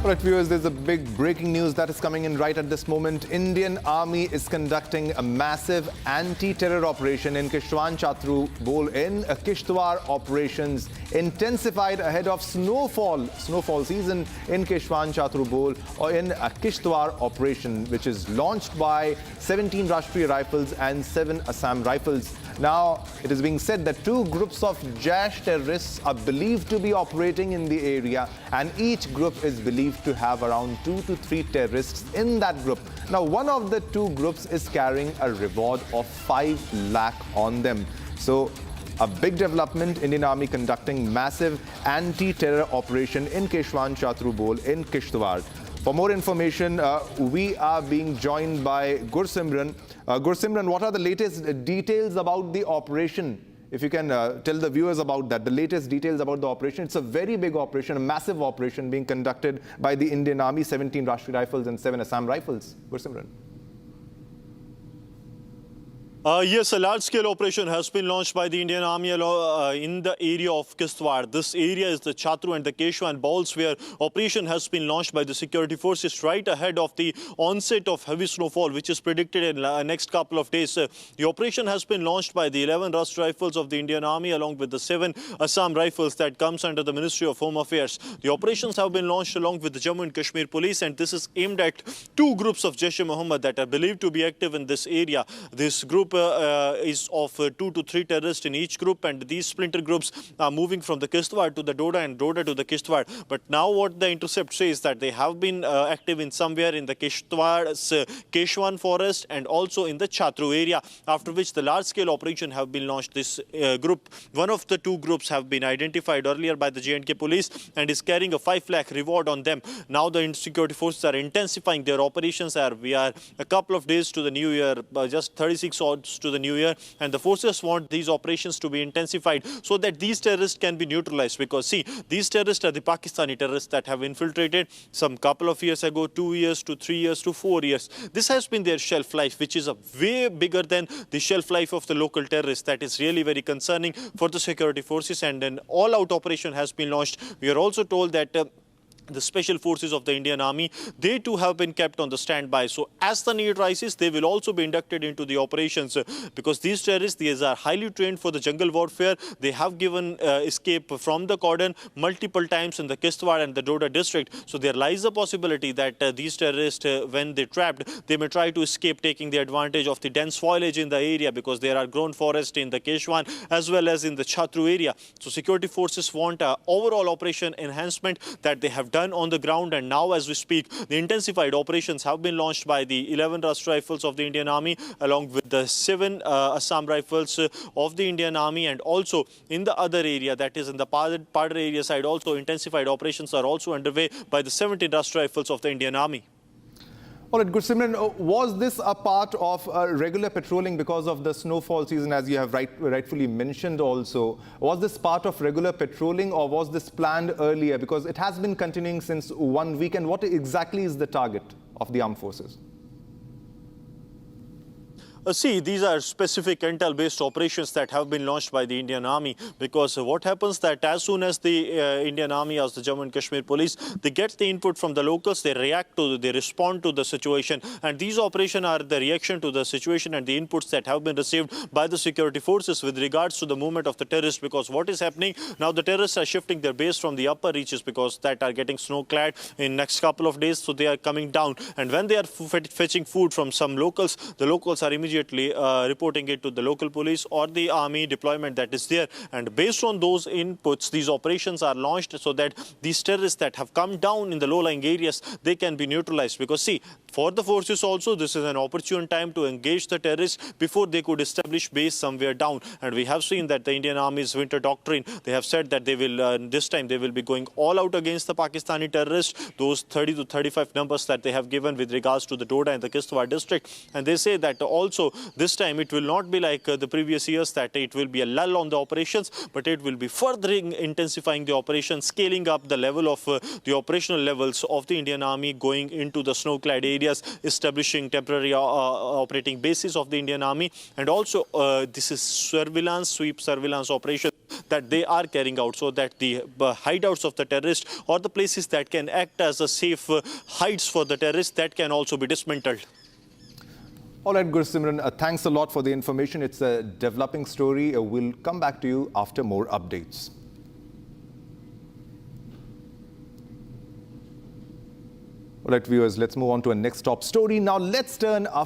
All right, viewers, there's a big breaking news that is coming in right at this moment. Indian Army is conducting a massive anti-terror operation in Keshwan-Chatroo Bowl in Kishtwar. Operations intensified ahead of snowfall season in Keshwan-Chatroo Bowl or in a Kishtwar operation, which is launched by 17 Rashtriya Rifles and 7 Assam Rifles. Now, it is being said that 2 groups of Jaish terrorists are believed to be operating in the area, and each group is believed to have around 2 to 3 terrorists in that group. Now, one of the 2 groups is carrying a reward of 5 lakh on them. So, a big development, Indian Army conducting massive anti-terror operation in Keshwan-Chatroo Bowl in Kishtwar. For more information, we are being joined by Gursimran. Gursimran, what are the latest details about the operation? If you can tell the viewers about that, the latest details about the operation. It's a very big operation, a massive operation being conducted by the Indian Army, 17 Rashtriya Rifles and 7 Assam Rifles. Gursimran. Yes, a large-scale operation has been launched by the Indian Army in the area of Kishtwar. This area is the Chatroo and the Keshwan bowls, where operation has been launched by the security forces right ahead of the onset of heavy snowfall, which is predicted in the next couple of days. The operation has been launched by the 11 Rashtriya Rifles of the Indian Army along with the 7 Assam Rifles that comes under the Ministry of Home Affairs. The operations have been launched along with the Jammu and Kashmir police, and this is aimed at 2 groups of Jaish-e-Mohammed that are believed to be active in this area. This group is of 2 to 3 terrorists in each group, and these splinter groups are moving from the Kishtwar to the Doda and Doda to the Kishtwar. But now what the intercept says that they have been active in somewhere in the Kishtwar's Keshwan forest and also in the Chatroo area, after which the large-scale operation have been launched. This group, one of the 2 groups have been identified earlier by the J&K police and is carrying a 5 lakh reward on them. Now the security forces are intensifying their operations. We are a couple of days to the new year, just 36 odds to the new year, and the forces want these operations to be intensified so that these terrorists can be neutralized. Because see, these terrorists are the Pakistani terrorists that have infiltrated some couple of years ago, 2 years to 3 years to 4 years. This has been their shelf life, which is a way bigger than the shelf life of the local terrorists. That is really very concerning for the security forces, and an all-out operation has been launched. We are also told that the special forces of the Indian Army, they too have been kept on the standby. So as the need rises, they will also be inducted into the operations, because these terrorists, these are highly trained for the jungle warfare. They have given escape from the cordon multiple times in the Kishtwar and the Doda district. So there lies a possibility that these terrorists, when they trapped, they may try to escape, taking the advantage of the dense foliage in the area, because there are grown forest in the Keshwan as well as in the Chatroo area. So security forces want overall operation enhancement that they have done on the ground, and now as we speak, the intensified operations have been launched by the 11 Rashtriya Rifles of the Indian Army along with the 7 Assam Rifles of the Indian Army, and also in the other area, that is in the Padar area side, also intensified operations are also underway by the 17 Rashtriya Rifles of the Indian Army. All right, Gursimran, was this a part of regular patrolling because of the snowfall season, as you have rightfully mentioned also? Was this part of regular patrolling, or was this planned earlier? Because it has been continuing since 1 week. And what exactly is the target of the armed forces? See, these are specific intel-based operations that have been launched by the Indian Army, because what happens that as soon as the Indian Army, as the Jammu and Kashmir police, they get the input from the locals, they respond to the situation, and these operations are the reaction to the situation and the inputs that have been received by the security forces with regards to the movement of the terrorists. Because what is happening now, the terrorists are shifting their base from the upper reaches, because that are getting snow-clad in next couple of days, so they are coming down, and when they are fetching food from some locals, the locals are immediately reporting it to the local police or the army deployment that is there. And based on those inputs, these operations are launched so that these terrorists that have come down in the low-lying areas, they can be neutralized. Because see, for the forces also, this is an opportune time to engage the terrorists before they could establish base somewhere down. And we have seen that the Indian Army's winter doctrine, they have said that they will, this time they will be going all out against the Pakistani terrorists, those 30 to 35 numbers that they have given with regards to the Doda and the Kishtwar district. And they say that also this time it will not be like the previous years, that it will be a lull on the operations, but it will be further intensifying the operations, scaling up the level of the operational levels of the Indian Army, going into the snow-clad areas, establishing temporary operating bases of the Indian Army. And also this is surveillance, sweep surveillance operation that they are carrying out, so that the hideouts of the terrorists or the places that can act as a safe hides for the terrorists, that can also be dismantled. All right, Gursimran, thanks a lot for the information. It's a developing story. We'll come back to you after more updates. All right, viewers, let's move on to a next top story. Now, let's turn our